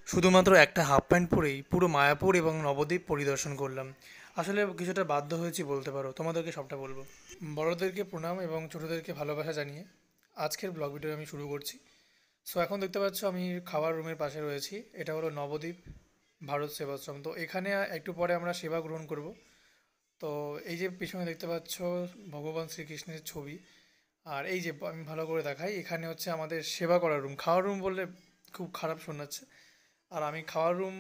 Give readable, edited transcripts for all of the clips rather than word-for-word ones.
শুধুমাত্র একটা half pant পরেই পুরো মায়াপুর এবং নবদ্বীপ পরিদর্শন করলাম। আসলে কিছুটা বাধ্য হয়েছি বলতে পারো, তোমাদেরকে সবটা বলবো। বড়োদেরকে প্রণাম এবং ছোটোদেরকে ভালোবাসা জানিয়ে আজকের ব্লগ ভিডিও আমি শুরু করছি। সো এখন দেখতে পাচ্ছ আমি খাবার রুমের পাশে রয়েছি। এটা হলো নবদ্বীপ ভারত সেবাশ্রম। তো এখানে একটু পরে আমরা সেবা গ্রহণ করব। তো এই যে পিছনে দেখতে পাচ্ছ ভগবান শ্রীকৃষ্ণের ছবি। আর এই যে আমি ভালো করে দেখাই, এখানে হচ্ছে আমাদের সেবা করার রুম। খাওয়ার রুম বললে খুব খারাপ শোনাচ্ছে। আর আমি খাওয়ার রুম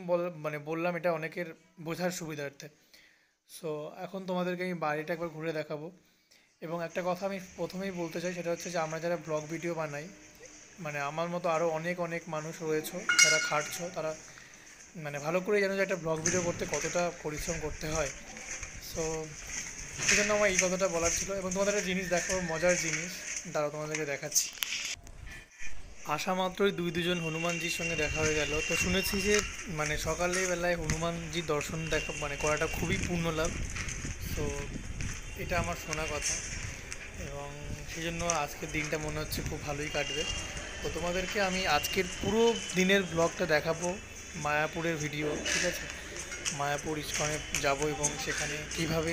বললাম এটা অনেকের বোঝার সুবিধার্থে। সো এখন তোমাদেরকে আমি বাড়িটা একবার ঘুরে দেখাবো। এবং একটা কথা আমি প্রথমেই বলতে চাই, সেটা হচ্ছে যে আমরা যারা ব্লগ ভিডিও বানাই, মানে আমার মতো আরও অনেক অনেক মানুষ রয়েছে যারা খাটছো, তারা মানে ভালো করে জানো যে একটা ব্লগ ভিডিও করতে কতটা পরিশ্রম করতে হয়। সো সেই জন্য আমার এই কথাটা বলার ছিল। এবং তোমাদের একটা জিনিস দেখো, মজার জিনিস, দাঁড়াও তোমাদেরকে দেখাচ্ছি। আসা মাত্রই দুজন হনুমানজির সঙ্গে দেখা হয়ে গেল। তো শুনেছি যে মানে সকালে বেলায় হনুমানজির দর্শন দেখা মানে করাটা খুবই পুণ্য লাভ। তো এটা আমার শোনা কথা, এবং সেই জন্য আজকের দিনটা মনে হচ্ছে খুব ভালোই কাটবে। তো তোমাদেরকে আমি আজকের পুরো দিনের ব্লগটা দেখাবো, মায়াপুরের ভিডিও, ঠিক আছে? মায়াপুর ইস্কনে যাব এবং সেখানে কিভাবে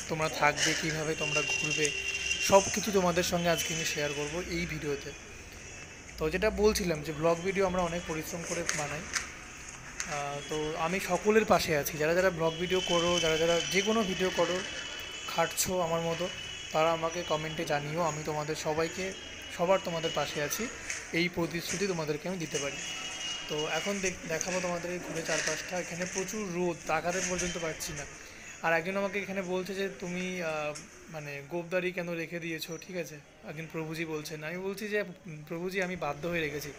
তোমরা থাকবে, কিভাবে তোমরা ঘুরবে, সব কিছু তোমাদের সঙ্গে আজকে আমি শেয়ার করব এই ভিডিওতে। তো যেটা বলছিলাম যে ব্লগ ভিডিও আমরা অনেক পরিশ্রম করে বানাই। তো আমি সকলের পাশে আছি, যারা যারা ব্লগ ভিডিও করো, যারা যারা যে কোনো ভিডিও করো, খাটছো আমার মতো, তারা আমাকে কমেন্টে জানিও। আমি তোমাদের সবাইকে, সবার তোমাদের পাশে আছি, এই প্রতিশ্রুতি তোমাদেরকে আমি দিতে পারি। তো এখন দেখাবো তোমাদের এই ঘুরে চারপাশটা। এখানে প্রচুর রোদ, তাকাতে পর্যন্ত পারছি না। আর একজন আমাকে এখানে বলছে যে তুমি মানে গোপদারি কেন রেখে দিয়েছো, ঠিক আছে? একজন প্রভুজি বলছেন, আমি বলছি যে প্রভুজি আমি বাধ্য হয়ে রেখেছি।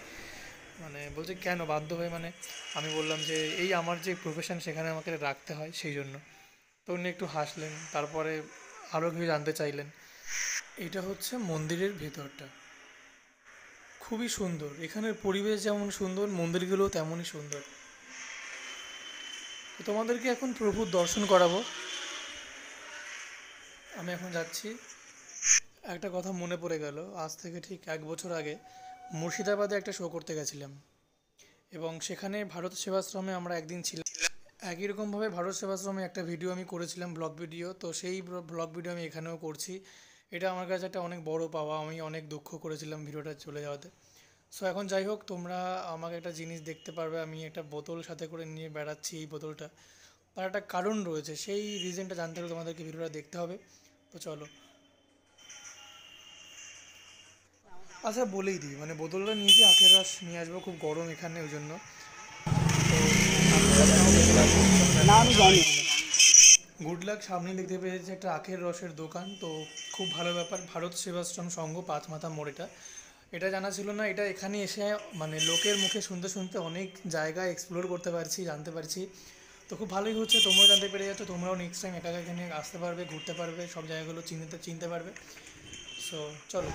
মানে বলছে কেন বাধ্য হয়ে, মানে আমি বললাম যে এই আমার যে প্রফেশন সেখানে আমাকে রাখতে হয়, সেই জন্য। তো উনি একটু হাসলেন, তারপরে আরও কিছু জানতে চাইলেন। এটা হচ্ছে মন্দিরের ভেতরটা, খুবই সুন্দর। এখানের পরিবেশ যেমন সুন্দর, মন্দিরগুলো তেমনই সুন্দর। তো তোমাদেরকে এখন প্রভুর দর্শন করাবো। আমি এখন যাচ্ছি। একটা কথা মনে পড়ে গেল, আজ থেকে ঠিক 1 বছর আগে মুর্শিদাবাদে একটা শো করতে গেছিলাম, এবং সেখানে ভারত সেবাশ্রমে আমরা একদিন ছিলাম। একই রকমভাবে ভারত সেবাশ্রমে একটা ভিডিও আমি করেছিলাম, ব্লগ ভিডিও। তো সেই ব্লগ ভিডিও আমি এখানেও করছি। এটা আমার কাছে একটা অনেক বড় পাওয়া। আমি অনেক দুঃখ করেছিলাম ভিডিওটা চলে যাওয়াতে। সো এখন যাই হোক, তোমরা আমাকে একটা জিনিস দেখতে পারবে, আমি একটা বোতল সাথে করে নিয়ে বেড়াচ্ছি। এই বোতলটা, তার একটা কারণ রয়েছে, সেই রিজনটা জানতে হলে তোমাদেরকে ভিডিওটা দেখতে হবে। তো চলো। আচ্ছা বলেই দিই, মানে বোতলটা নিয়েছি, আখের রস নিয়ে আসবো, খুব গরম এখানে, ওই জন্য। তো আখের রস নাও দেখতে পাবো, কোনো না ব্যাপার আমি না, জানি। অসুবিধা নেই। গুড লাক, সামনে দেখতে পেয়েছি একটা আখের রসের দোকান। তো খুব ভালো ব্যাপার, ভারত সেবাশ্রম সংঘ, পাঁচমাথা মোড়। এটা এটা জানা ছিল না। এটা এখানে এসে মানে লোকের মুখে শুনতে শুনতে অনেক জায়গায় এক্সপ্লোর করতে পারছি, জানতে পারছি। তো খুব ভালোই হচ্ছে, তোমরাও জানতে পেরে যাচ্ছ। তোমরাও নেক্সট টাইম একা একা এখানে আসতে পারবে, ঘুরতে পারবে, সব জায়গাগুলো চিনতে চিনতে পারবে। সো চলো।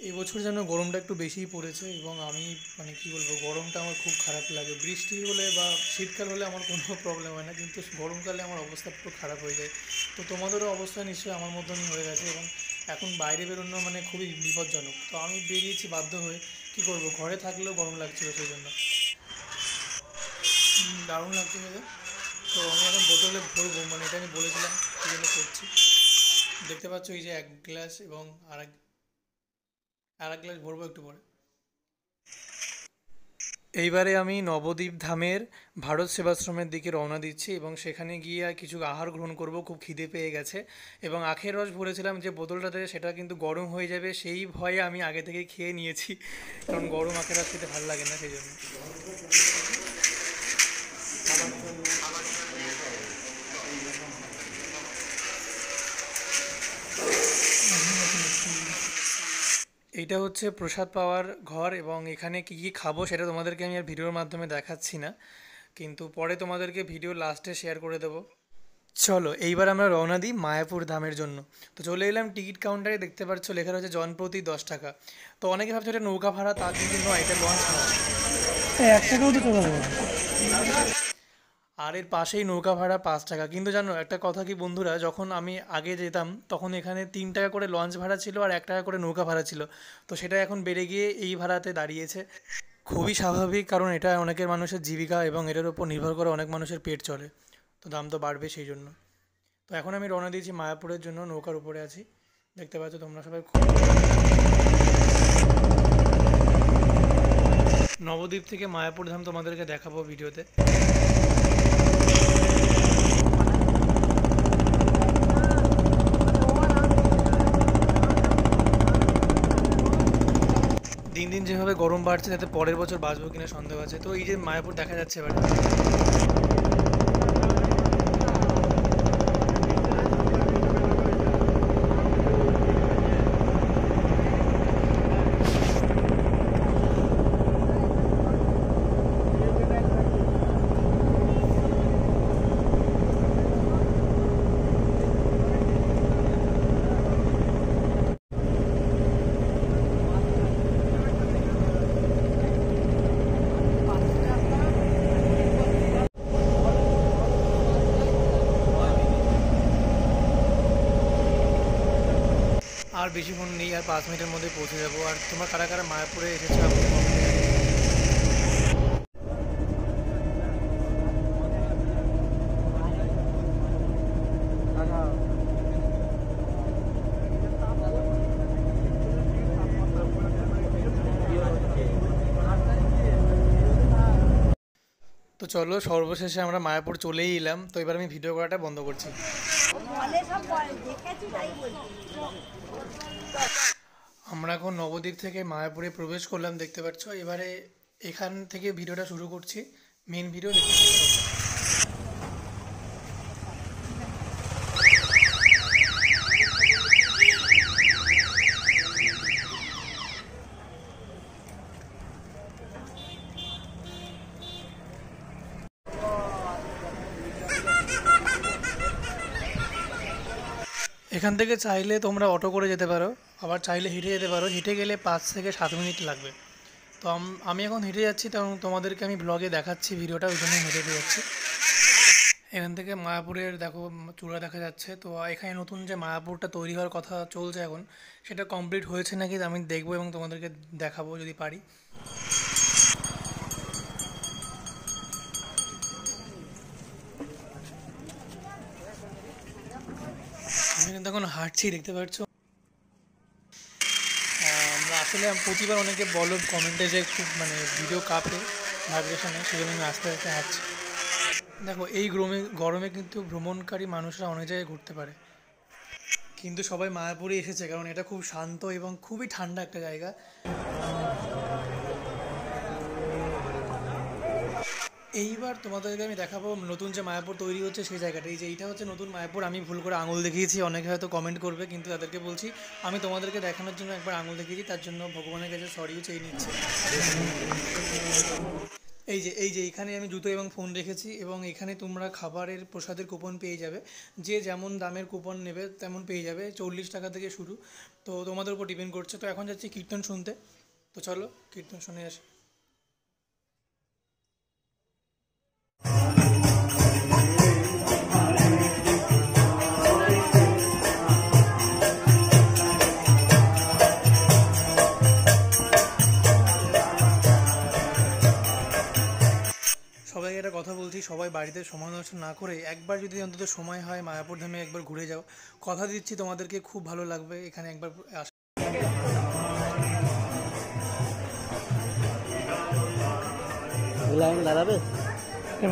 এই বছর যেন গরমটা একটু বেশিই পড়েছে, এবং আমি মানে কি বলবো, গরমটা আমার খুব খারাপ লাগে। বৃষ্টি হলে বা শীতকাল হলে আমার কোনো প্রবলেম হয় না, কিন্তু গরমকালে আমার অবস্থা পুরো খারাপ হয়ে যায়। তো তোমাদেরও অবস্থা নিশ্চয়ই আমার মতনই হয়ে গেছে, এবং এখন বাইরে বেরোনো মানে খুবই বিপজ্জনক। তো আমি বেরিয়েছি বাধ্য হয়ে, কি করব, ঘরে থাকলেও গরম লাগছিল, সেই জন্য। দারুণ লাগছে খেতে। তো আমি এখন বোতলে ভরবো, মানে এটা আমি বলেছিলাম, সেই জন্য করছি। দেখতে পাচ্ছ এই যে 1 গ্লাস, এবং আর এক গ্লাস ভরবো একটু পরে। এইবারে আমি নবদ্বীপ ধামের ভারত সেবাশ্রমের দিকে রওনা দিচ্ছি, এবং সেখানে গিয়ে আর কিছু আহার গ্রহণ করব, খুব খিদে পেয়ে গেছে। এবং আখের রস ভরেছিলাম যে বোতলটাতে, সেটা কিন্তু গরম হয়ে যাবে, সেই ভয়ে আমি আগে থেকে খেয়ে নিয়েছি, কারণ গরম আখের রস খেতে ভালো লাগে না, সেই জন্য। এইটা হচ্ছে প্রসাদ পাওয়ার ঘর, এবং এখানে কি কি খাবো সেটা তোমাদেরকে আমি আর ভিডিওর মাধ্যমে দেখাচ্ছি না, কিন্তু পরে তোমাদেরকে ভিডিও লাস্টে শেয়ার করে দেবো। চলো এইবার আমরা রওনা দিই মায়াপুর ধামের জন্য। তো চলে এলাম টিকিট কাউন্টারে, দেখতে পাচ্ছ লেখা রয়েছে জনপ্রতি 10 টাকা। তো অনেকে ভাবছে এটা নৌকা ভাড়া, তা কিন্তু নয়, এটা লঞ্চ ভাড়া। 1 টাকাও তো চলে যাবে। আর এর পাশেই নৌকা ভাড়া 5 টাকা। কিন্তু জানো একটা কথা কি বন্ধুরা, যখন আমি আগে যেতাম তখন এখানে 3 টাকা করে লঞ্চ ভাড়া ছিল আর 1 টাকা করে নৌকা ভাড়া ছিল। তো সেটা এখন বেড়ে গিয়ে এই ভাড়াতে দাঁড়িয়েছে। খুবই স্বাভাবিক, কারণ এটা অনেকের মানুষের জীবিকা এবং এটার উপর নির্ভর করে অনেক মানুষের পেট চলে। তো দাম তো বাড়বে সেই জন্য। তো এখন আমি রওনা দিয়েছি মায়াপুরের জন্য, নৌকার উপরে আছি, দেখতে পাচ্ছ তোমরা সবাই। নবদ্বীপ থেকে মায়াপুর ধাম তোমাদেরকে দেখাবো ভিডিওতে। দিন দিন যেভাবে গরম বাড়ছে তাতে পরের বছর বাঁচবো কিনা সন্দেহ আছে। তো এই যে মায়াপুর দেখা যাচ্ছে এবার। আর বেশিক্ষণ নেই, আর 5 মিনিটের মধ্যে পৌঁছে যাবো। আর তোমরা কারা কারা মায়াপুরে এসেছো আমাকে কমেন্টে জানিও। তো চলো, সর্বশেষে আমরা মায়াপুর চলেই এলাম। তো এবার আমি ভিডিও করাটা বন্ধ করছি। আমরা এখন নবদ্বীপ থেকে মায়াপুরে প্রবেশ করলাম, দেখতে পাচ্ছ। এবারে এখান থেকে ভিডিওটা শুরু করছি, মেন ভিডিও দেখতে পাচ্ছ। এখান থেকে চাইলে তোমরা অটো করে যেতে পারো, আবার চাইলে হেঁটে যেতে পারো। হেঁটে গেলে 5 থেকে 7 মিনিট লাগবে। তো আমি এখন হেঁটে যাচ্ছি, কারণ তোমাদেরকে আমি ব্লগে দেখাচ্ছি ভিডিওটা, ওই জন্য হেঁটে যাচ্ছি। এখান থেকে মায়াপুরের দেখো চূড়া দেখা যাচ্ছে। তো এখানে নতুন যে মায়াপুরটা তৈরি হওয়ার কথা চলছে এখন, সেটা কমপ্লিট হয়েছে নাকি আমি দেখবো এবং তোমাদেরকে দেখাবো যদি পারি। আমি কিন্তু এখন হাঁটছি, দেখতে পাচ্ছ। আসলে প্রতিবার অনেকে বলো কমেন্টে যে খুব মানে ভিডিও কাঁপে, ভাইব্রেশনে, সেই জন্য আমি আস্তে আস্তে হাঁটছি। দেখো এই গরমে কিন্তু ভ্রমণকারী মানুষরা অনেক জায়গায় ঘুরতে পারে, কিন্তু সবাই মায়াপুরে এসেছে কারণ এটা খুব শান্ত এবং খুবই ঠান্ডা একটা জায়গা। এইবার তোমাদেরকে আমি দেখাবো নতুন যে মায়াপুর তৈরি হচ্ছে সেই জায়গাটা। এই যে এইটা হচ্ছে নতুন মায়াপুর। আমি ভুল করে আঙুল দেখিয়েছি, অনেকে হয়তো কমেন্ট করবে, কিন্তু তাদেরকে বলছি আমি তোমাদেরকে দেখানোর জন্য একবার আঙুল দেখিয়েছি, তার জন্য ভগবানের কাছে সরিও চেয়ে নিচ্ছে। এই যে এখানে আমি জুতো এবং ফোন রেখেছি, এবং এখানে তোমরা খাবারের প্রসাদের কুপন পেয়ে যাবে। যে যেমন দামের কুপন নেবে তেমন পেয়ে যাবে, 40 টাকা থেকে শুরু। তো তোমাদের উপর ডিপেন্ড করছে। তো এখন যাচ্ছি কীর্তন শুনতে। তো চলো কীর্তন শুনে আসি। সবাইকে একটা কথা বলছি, সবাই বাড়িতে সময় নষ্ট না করে একবার যদি অন্তত সময় হয় মায়াপুর ধামে একবার ঘুরে যাও। কথা দিচ্ছি তোমাদেরকে খুব ভালো লাগবে এখানে একবার আসা। লাইন দাঁড়াবে,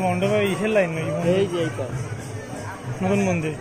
মণ্ডপে ইসের লাইন নেই, এই যে এইটা নতুন মন্দির।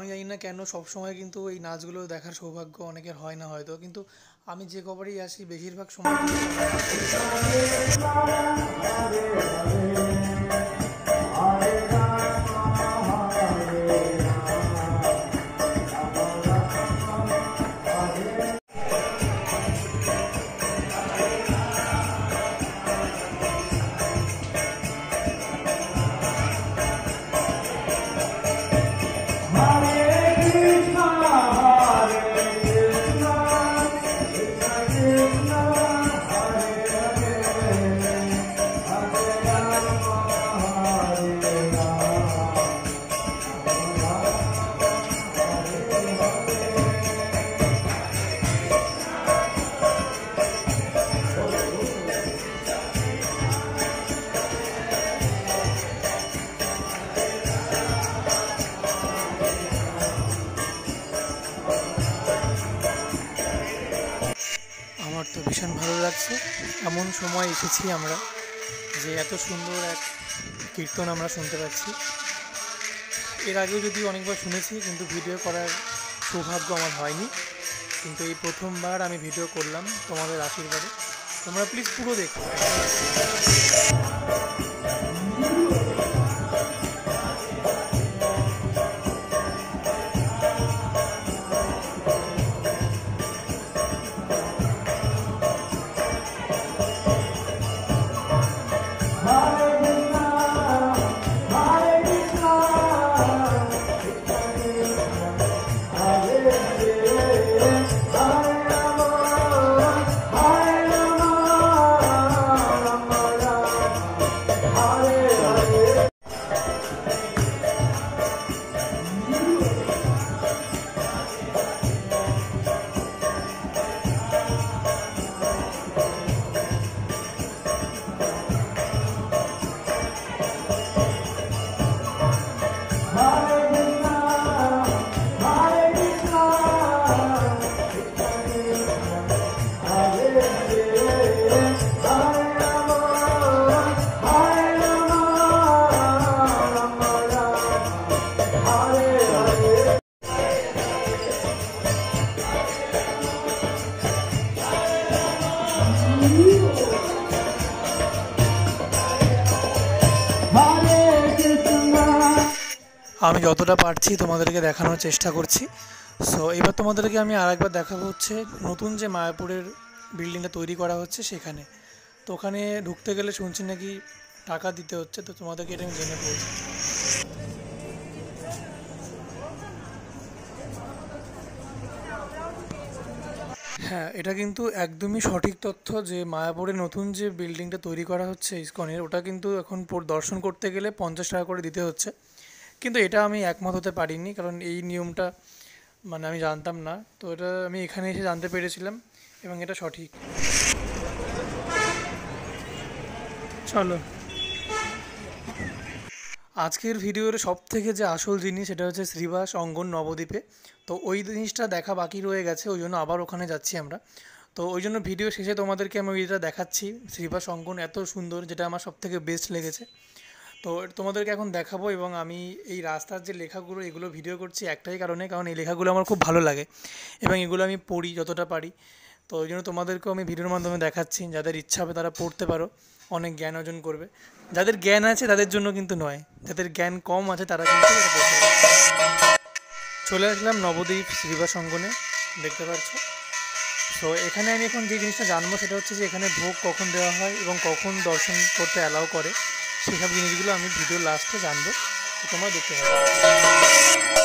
আমি জানি না কেন সবসময় কিন্তু এই নাচগুলো দেখার সৌভাগ্য অনেকের হয় না হয়তো, কিন্তু আমি যে কবারই আসি বেশিরভাগ সময় আমার তো ভীষণ ভালো লাগছে। এমন সময় এসেছি আমরা যে এত সুন্দর এক কীর্তন আমরা শুনতে পাচ্ছি। এর আগেও যদি অনেকবার শুনেছি, কিন্তু ভিডিও করার সৌভাগ্য আমার হয়নি, কিন্তু এই প্রথমবার আমি ভিডিও করলাম তোমাদের আশীর্বাদে। তোমরা প্লিজ পুরো দেখো। আমি যতটা পারছি তোমাদেরকে দেখানোর চেষ্টা করছি। সো এবার তোমাদেরকে আমি আরেকবার দেখাবো হচ্ছে নতুন যে মায়াপুরের বিল্ডিংটা তৈরি করা হচ্ছে সেখানে। তো ওখানে ঢুকতে গেলে শুনছি নাকি টাকা দিতে হচ্ছে, তো তোমাদেরকে এটা আমি জেনে বলছি। হ্যাঁ, এটা কিন্তু একদমই সঠিক তথ্য যে মায়াপুরে নতুন যে বিল্ডিংটা তৈরি করা হচ্ছে ইসকনের, ওটা কিন্তু এখন দর্শন করতে গেলে 50 টাকা করে দিতে হচ্ছে। কিন্তু এটা আমি একমত হতে পারিনি, কারণ এই নিয়মটা মানে আমি জানতাম না। তো এটা আমি এখানে এসে জানতে পেরেছিলাম এবং এটা সঠিক। চলো, আজকের ভিডিওর সব থেকে যে আসল জিনিস সেটা হচ্ছে শ্রীবাস অঙ্গন নবদ্বীপে। তো ওই জিনিসটা দেখা বাকি রয়ে গেছে, ওই জন্য আবার ওখানে যাচ্ছি আমরা। তো ওই জন্য ভিডিও শেষে তোমাদেরকে আমি ওইটা দেখাচ্ছি, শ্রীবাস অঙ্গন এত সুন্দর, যেটা আমার সব থেকে বেস্ট লেগেছে। তো তোমাদেরকে এখন দেখাবো। এবং আমি এই রাস্তার যে লেখাগুলো এগুলো ভিডিও করছি একটাই কারণে, কারণ এই লেখাগুলো আমার খুব ভালো লাগে এবং এগুলো আমি পড়ি যতটা পারি। তো ওই জন্য তোমাদেরকেও আমি ভিডিওর মাধ্যমে দেখাচ্ছি, যাদের ইচ্ছা হবে তারা পড়তে পারো, অনেক জ্ঞান অর্জন করবে। যাদের জ্ঞান আছে তাদের জন্য কিন্তু নয়, যাদের জ্ঞান কম আছে তারা কিন্তু এটা পড়তে পারে। চলে আসলাম নবদ্বীপ শ্রীবাস অঙ্গনে, দেখতে পাচ্ছ। তো এখানে আমি এখন যে জিনিসটা জানবো সেটা হচ্ছে যে এখানে ভোগ কখন দেওয়া হয় এবং কখন দর্শন করতে অ্যালাউ করে, সেসব জিনিসগুলো আমি ভিডিওর লাস্টে জানবো, তো তোমরা দেখতে পাবে।